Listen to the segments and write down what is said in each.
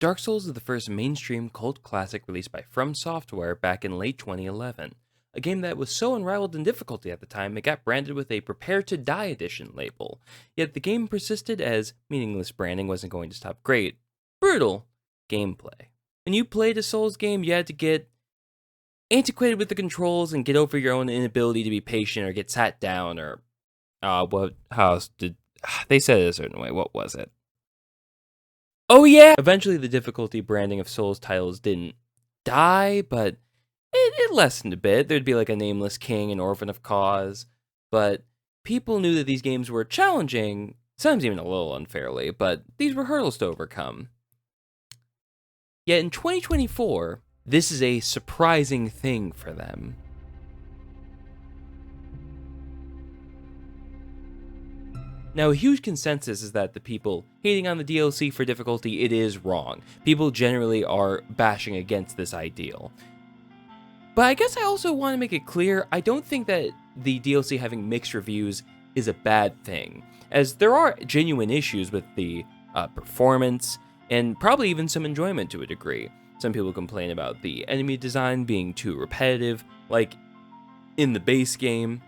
Dark Souls is the first mainstream cult classic released by From Software back in late 2011. A game that was so unrivaled in difficulty at the time it got branded with a Prepare to Die edition label. Yet the game persisted as meaningless branding wasn't going to stop great, brutal gameplay. When you played a Souls game, you had to get antiquated with the controls and get over your own inability to be patient or get sat down or how else did they said it a certain way. What was it? Oh yeah! Eventually the difficulty branding of Souls titles didn't die, but it lessened a bit. There'd be like a Nameless King, an Orphan of Cause, but people knew that these games were challenging, sometimes even a little unfairly, but these were hurdles to overcome. Yet in 2024, this is a surprising thing for them. Now, a huge consensus is that the people hating on the DLC for difficulty, it is wrong. People generally are bashing against this ideal. But I guess I also want to make it clear, I don't think that the DLC having mixed reviews is a bad thing, as there are genuine issues with the performance, and probably even some enjoyment to a degree. Some people complain about the enemy design being too repetitive, like in the base game.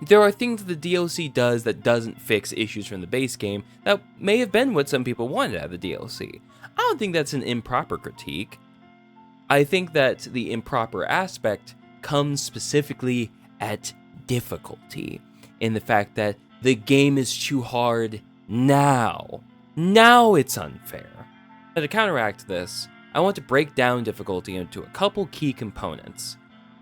There are things that the DLC does that doesn't fix issues from the base game that may have been what some people wanted out of the DLC. I don't think that's an improper critique. I think that the improper aspect comes specifically at difficulty, in the fact that the game is too hard now. Now it's unfair. Now, to counteract this, I want to break down difficulty into a couple key components.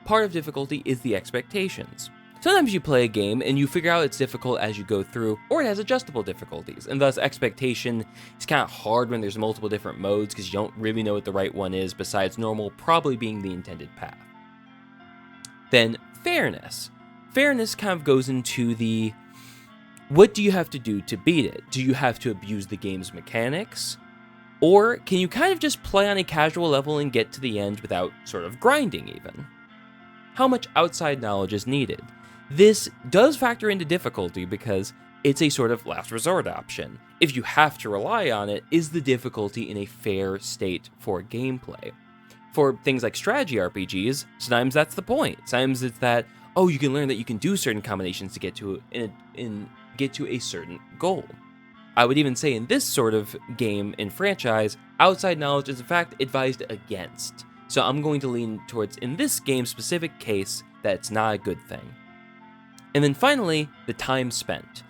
Part of difficulty is the expectations. Sometimes you play a game and you figure out it's difficult as you go through, or it has adjustable difficulties, and thus expectation is kind of hard when there's multiple different modes because you don't really know what the right one is, besides normal probably being the intended path. Then fairness. Fairness kind of goes into the, what do you have to do to beat it? Do you have to abuse the game's mechanics? Or can you kind of just play on a casual level and get to the end without sort of grinding even? How much outside knowledge is needed? This does factor into difficulty because it's a sort of last resort option. If you have to rely on it, is the difficulty in a fair state for gameplay? For things like strategy RPGs, sometimes that's the point. Sometimes it's that, oh, you can learn that you can do certain combinations to get to a certain goal. I would even say in this sort of game and franchise, outside knowledge is in fact advised against. So I'm going to lean towards, in this game specific case, that it's not a good thing. And then finally, the time spent.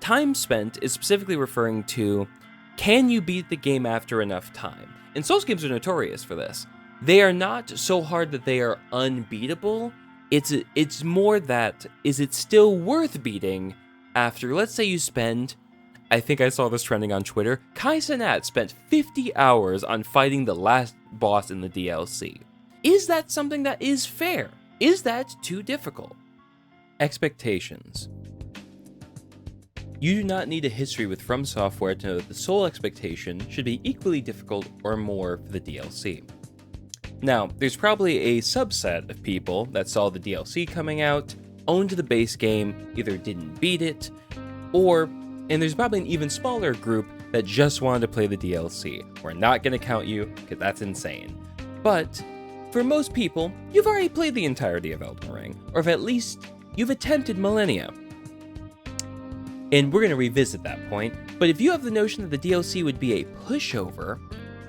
Time spent is specifically referring to, can you beat the game after enough time? And Souls games are notorious for this. They are not so hard that they are unbeatable. It's more that, is it still worth beating after, let's say you spend, I think I saw this trending on Twitter, Kai Cenat spent 50 hours on fighting the last boss in the DLC. Is that something that is fair? Is that too difficult? Expectations. You do not need a history with From Software to know that the sole expectation should be equally difficult or more for the DLC. Now, there's probably a subset of people that saw the DLC coming out, owned the base game, either didn't beat it, and there's probably an even smaller group that just wanted to play the DLC. We're not going to count you, because that's insane. But, for most people, you've already played the entirety of Elden Ring, or if at least you've attempted Millennia. And we're going to revisit that point, but if you have the notion that the DLC would be a pushover,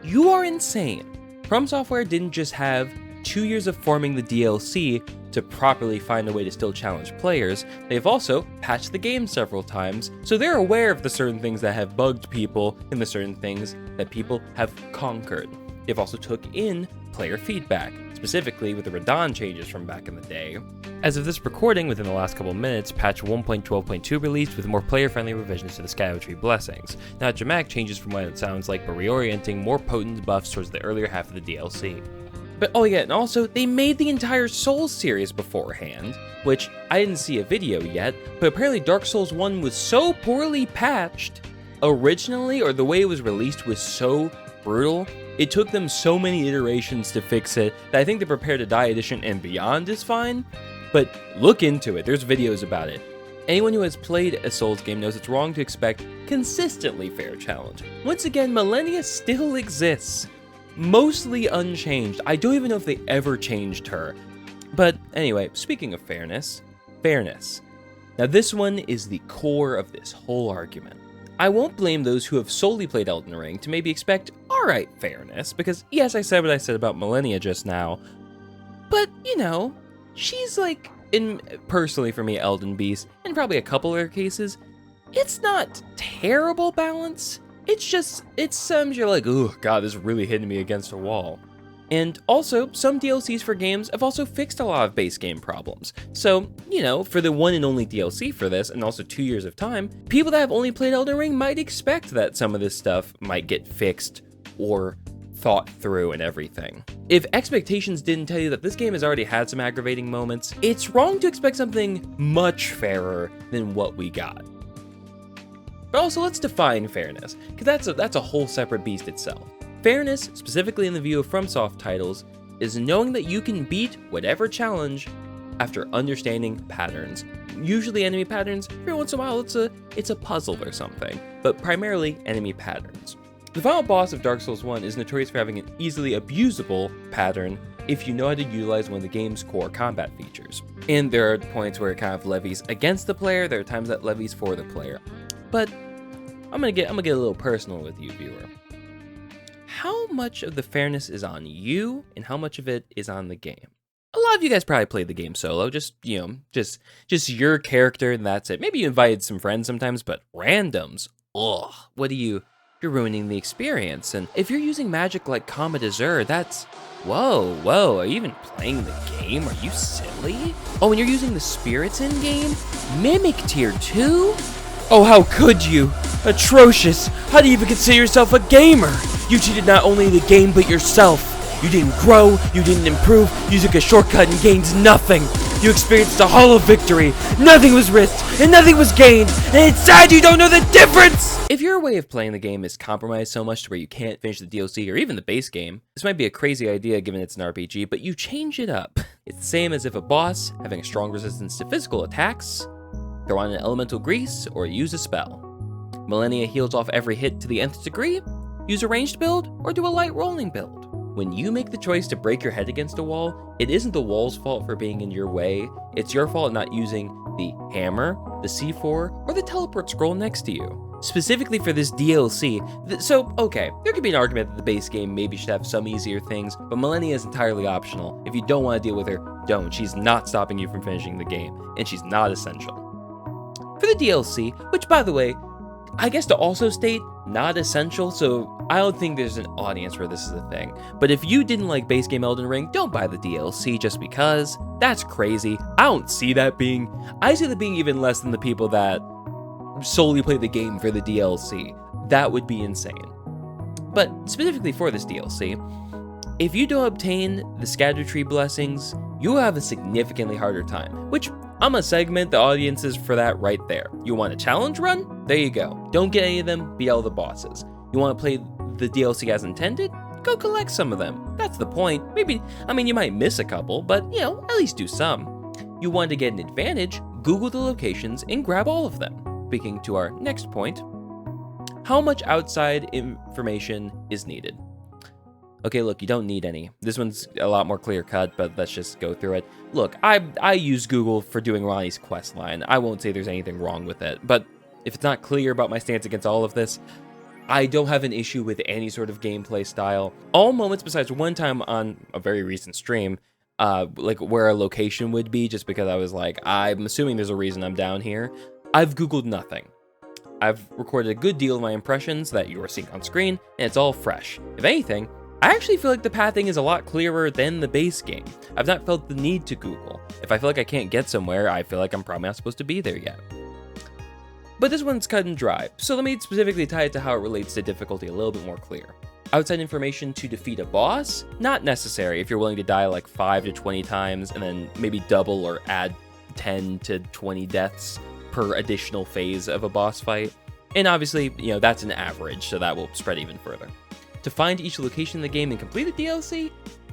you are insane. From Software didn't just have 2 years of forming the DLC to properly find a way to still challenge players, they've also patched the game several times, so they're aware of the certain things that have bugged people and the certain things that people have conquered. They've also took in player feedback, specifically with the Radon changes from back in the day. As of this recording, within the last couple minutes, patch 1.12.2 released with more player-friendly revisions to the Erdtree blessings. Not dramatic changes from what it sounds like, but reorienting more potent buffs towards the earlier half of the DLC. But oh yeah, and also, they made the entire Souls series beforehand, which I didn't see a video yet, but apparently Dark Souls 1 was so poorly patched originally, or the way it was released was so brutal, it took them so many iterations to fix it that I think the Prepare to Die edition and beyond is fine, but look into it, there's videos about it. Anyone who has played a Souls game knows it's wrong to expect consistently fair challenge. Once again, Millennia still exists, mostly unchanged. I don't even know if they ever changed her. But anyway, speaking of fairness. Now this one is the core of this whole argument. I won't blame those who have solely played Elden Ring to maybe expect, alright, fairness, because yes, I said what I said about Millennia just now, but, you know, she's like, personally for me, Elden Beast, and probably a couple other cases, it's not terrible balance, it's some you're like, oh god, this is really hitting me against a wall. And also, some DLCs for games have also fixed a lot of base game problems. So, you know, for the one and only DLC for this, and also 2 years of time, people that have only played Elden Ring might expect that some of this stuff might get fixed or thought through and everything. If expectations didn't tell you that this game has already had some aggravating moments, it's wrong to expect something much fairer than what we got. But also, let's define fairness, because that's a whole separate beast itself. Fairness, specifically in the view of FromSoft titles, is knowing that you can beat whatever challenge after understanding patterns. Usually enemy patterns, every once in a while it's a puzzle or something, but primarily enemy patterns. The final boss of Dark Souls 1 is notorious for having an easily abusable pattern if you know how to utilize one of the game's core combat features. And there are points where it kind of levies against the player, there are times that levies for the player. But I'm gonna get a little personal with you, viewer. How much of the fairness is on you, and how much of it is on the game? A lot of you guys probably played the game solo, just your character, and that's it. Maybe you invited some friends sometimes, but randoms, ugh, you're ruining the experience. And if you're using magic like Comma Dessert, that's, whoa, are you even playing the game? Are you silly? Oh, and you're using the spirits in-game? Mimic tier 2? Oh, how could you? Atrocious! How do you even consider yourself a gamer? You cheated not only the game, but yourself. You didn't grow, you didn't improve, you took a shortcut and gained nothing. You experienced a hollow victory. Nothing was risked, and nothing was gained, and it's sad you don't know the difference! If your way of playing the game is compromised so much to where you can't finish the DLC or even the base game, this might be a crazy idea given it's an RPG, but you change it up. It's the same as if a boss, having a strong resistance to physical attacks, throw on an elemental grease, or use a spell. Millennia heals off every hit to the nth degree, use a ranged build, or do a light rolling build. When you make the choice to break your head against a wall, it isn't the wall's fault for being in your way, it's your fault not using the hammer, the C4, or the teleport scroll next to you. Specifically for this DLC, so okay, there could be an argument that the base game maybe should have some easier things, but Millennia is entirely optional. If you don't want to deal with her, don't. She's not stopping you from finishing the game, and she's not essential. For the DLC, which by the way, I guess to also state, not essential, so I don't think there's an audience where this is a thing. But if you didn't like base game Elden Ring, don't buy the DLC just because. That's crazy. I see that being even less than the people that solely play the game for the DLC. That would be insane. But specifically for this DLC, if you don't obtain the Erdtree blessings, you will have a significantly harder time, which I'm gonna segment the audiences for that right there. You want a challenge run? There you go. Don't get any of them, beat all the bosses. You want to play the DLC as intended? Go collect some of them. That's the point. You might miss a couple, but, at least do some. You want to get an advantage? Google the locations and grab all of them. Speaking to our next point, how much outside information is needed? Okay, look, you don't need any. This one's a lot more clear-cut, but let's just go through it. Look, I use Google for doing Ronnie's quest line. I won't say there's anything wrong with it, but if it's not clear about my stance against all of this, I don't have an issue with any sort of gameplay style. All moments besides one time on a very recent stream, like where a location would be, just because I was like, I'm assuming there's a reason I'm down here, I've Googled nothing. I've recorded a good deal of my impressions that you are seeing on screen, and it's all fresh. If anything, I actually feel like the pathing is a lot clearer than the base game. I've not felt the need to Google. If I feel like I can't get somewhere, I feel like I'm probably not supposed to be there yet. But this one's cut and dry, so let me specifically tie it to how it relates to difficulty a little bit more clear. Outside information to defeat a boss? Not necessary if you're willing to die like 5 to 20 times and then maybe double or add 10 to 20 deaths per additional phase of a boss fight. And obviously, that's an average, so that will spread even further. To find each location in the game and complete the DLC?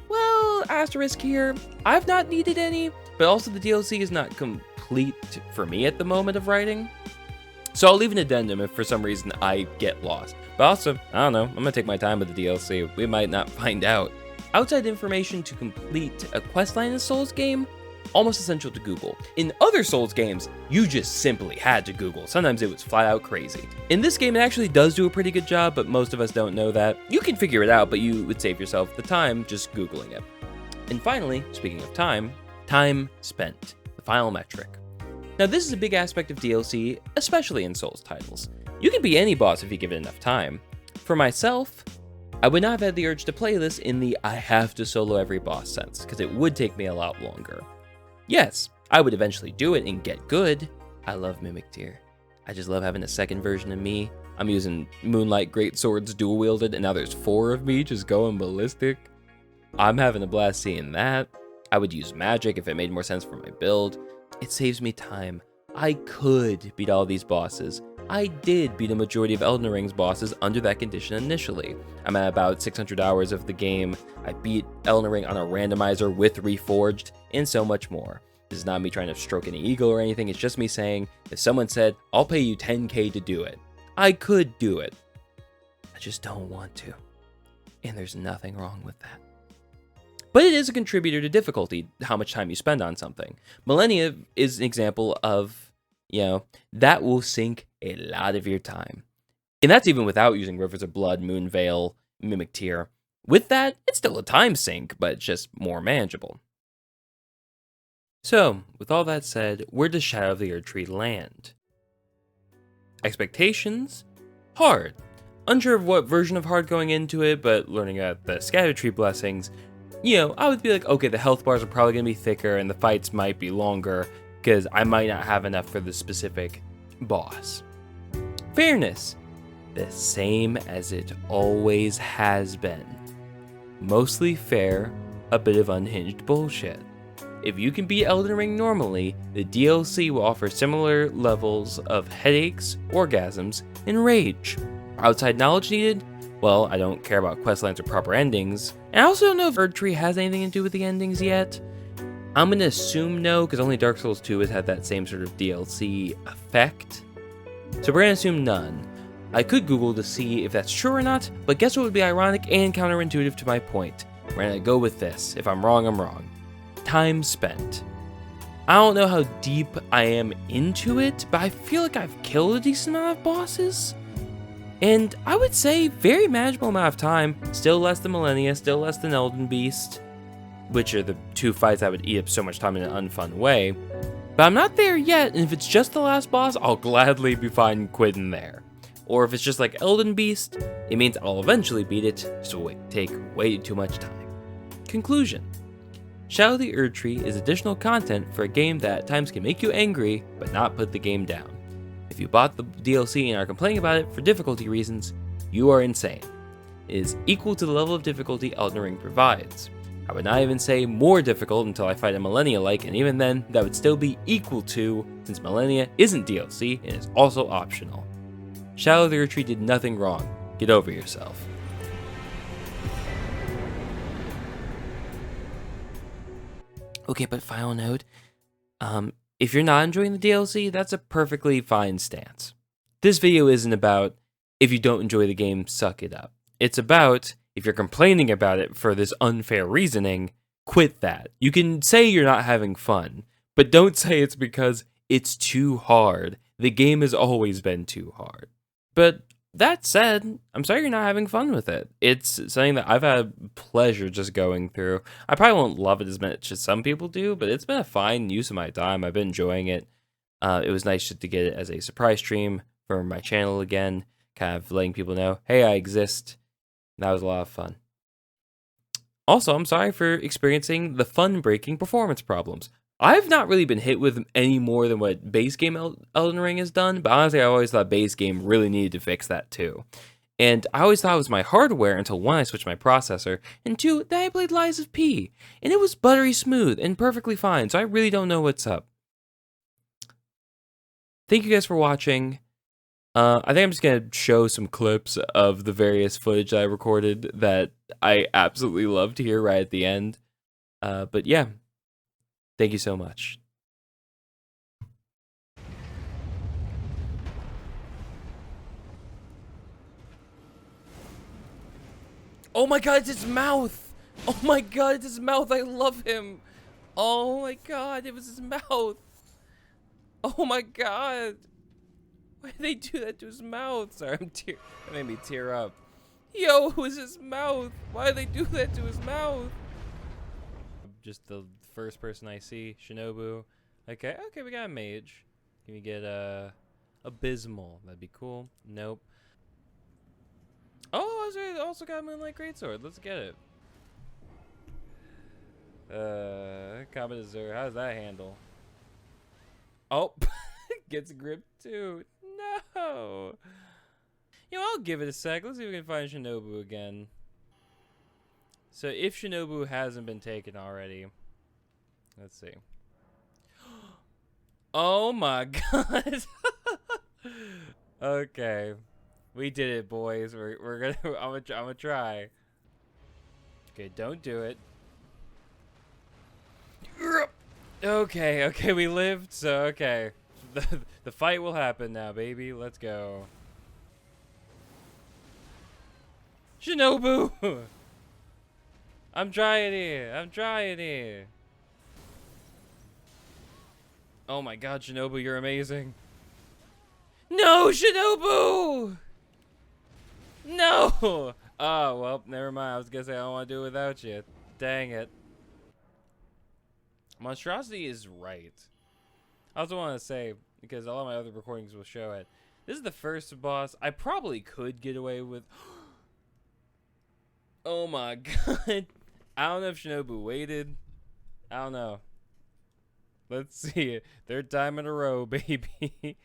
Well, asterisk here, I've not needed any, but also the DLC is not complete for me at the moment of writing. So I'll leave an addendum if for some reason I get lost. But also, I don't know, I'm gonna take my time with the DLC. We might not find out. Outside information to complete a questline in a Souls game, almost essential to Google. In other Souls games, you just simply had to Google. Sometimes it was flat out crazy. In this game, it actually does do a pretty good job, but most of us don't know that. You can figure it out, but you would save yourself the time just Googling it. And finally, speaking of time spent, the final metric. Now this is a big aspect of DLC, especially in Souls titles. You can be any boss if you give it enough time. For myself, I would not have had the urge to play this in the I have to solo every boss sense, because it would take me a lot longer. Yes, I would eventually do it and get good. I love Mimic Tier. I just love having a second version of me. I'm using Moonlight Greatswords dual wielded, and now there's 4 of me just going ballistic. I'm having a blast seeing that. I would use magic if it made more sense for my build. It saves me time. I could beat all these bosses. I did beat a majority of Elden Ring's bosses under that condition initially. I'm at about 600 hours of the game. I beat Elden Ring on a randomizer with Reforged, and so much more. This is not me trying to stroke any ego or anything, it's just me saying, if someone said, I'll pay you 10k to do it, I could do it. I just don't want to. And there's nothing wrong with that. But it is a contributor to difficulty, how much time you spend on something. Millennia is an example of, that will sink a lot of your time. And that's even without using Rivers of Blood, Moonveil, Mimic Tier. With that, it's still a time sink, but it's just more manageable. So, with all that said, where does Shadow of the Erdtree land? Expectations? Hard. Unsure of what version of hard going into it, but learning about the Scattered Tree blessings, I would be like, okay, the health bars are probably going to be thicker and the fights might be longer because I might not have enough for the specific boss. Fairness. The same as it always has been. Mostly fair, a bit of unhinged bullshit. If you can beat Elden Ring normally, the DLC will offer similar levels of headaches, orgasms, and rage. Outside knowledge needed? Well, I don't care about questlines or proper endings, and I also don't know if Erdtree has anything to do with the endings yet. I'm gonna assume no, because only Dark Souls 2 has had that same sort of DLC effect. So we're gonna assume none. I could Google to see if that's true or not, but guess what would be ironic and counterintuitive to my point? We're gonna go with this. If I'm wrong, I'm wrong. Time spent. I don't know how deep I am into it, but I feel like I've killed a decent amount of bosses. And I would say very manageable amount of time, still less than Millennia, still less than Elden Beast, which are the 2 fights that would eat up so much time in an unfun way. But I'm not there yet, and if it's just the last boss, I'll gladly be fine quitting there. Or if it's just like Elden Beast, it means I'll eventually beat it, just will take way too much time. Conclusion. Shadow of the Erdtree is additional content for a game that at times can make you angry, but not put the game down. If you bought the DLC and are complaining about it for difficulty reasons, you are insane. It is equal to the level of difficulty Elden Ring provides. I would not even say more difficult until I fight a Millennia-like, and even then, that would still be equal to, since Millennia isn't DLC and is also optional. Shadow of the Erdtree did nothing wrong. Get over yourself. Okay, but final note, if you're not enjoying the DLC, that's a perfectly fine stance. This video isn't about, if you don't enjoy the game, suck it up. It's about, if you're complaining about it for this unfair reasoning, quit that. You can say you're not having fun, but don't say it's because it's too hard. The game has always been too hard. But that said, I'm sorry you're not having fun with it. It's something that I've had pleasure just going through. I probably won't love it as much as some people do, but it's been a fine use of my time. I've been enjoying it. It was nice just to get it as a surprise stream for my channel again, kind of letting people know, hey, I exist. That was a lot of fun. Also, I'm sorry for experiencing the fun-breaking performance problems. I've not really been hit with any more than what base game Elden Ring has done, but honestly, I always thought base game really needed to fix that too. And I always thought it was my hardware until 1, I switched my processor, and 2, that I played Lies of P, and it was buttery smooth and perfectly fine, so I really don't know what's up. Thank you guys for watching. I think I'm just going to show some clips of the various footage that I recorded that I absolutely loved here right at the end. But yeah. Thank you so much. Oh my god, it's his mouth! Oh my god, it's his mouth. I love him. Oh my god, it was his mouth. Oh my god. Why did they do that to his mouth? Sorry, that made me tear up. Yo, it was his mouth. Why did they do that to his mouth? Just the first person I see, Shinobu. Okay, we got a mage. Can we get abysmal? That'd be cool. Nope. Oh, I also got a Moonlight Greatsword. Let's get it. Kabadazur, how does that handle? Oh, gets gripped too. No. You know, I'll give it a sec. Let's see if we can find Shinobu again. So if Shinobu hasn't been taken already, let's see. Oh my god. Okay, we did it, boys. We're gonna. I'm gonna try. Okay, don't do it. Okay, we lived. So okay, the fight will happen now, baby. Let's go. Shinobu. I'm trying here. Oh my god, Shinobu, you're amazing. No, Shinobu! No! Oh, well, never mind. I was gonna say I don't want to do it without you. Dang it. Monstrosity is right. I also want to say, because all of my other recordings will show it, this is the first boss I probably could get away with. Oh my god. I don't know if Shinobu waited. I don't know. Let's see it. Third time in a row, baby.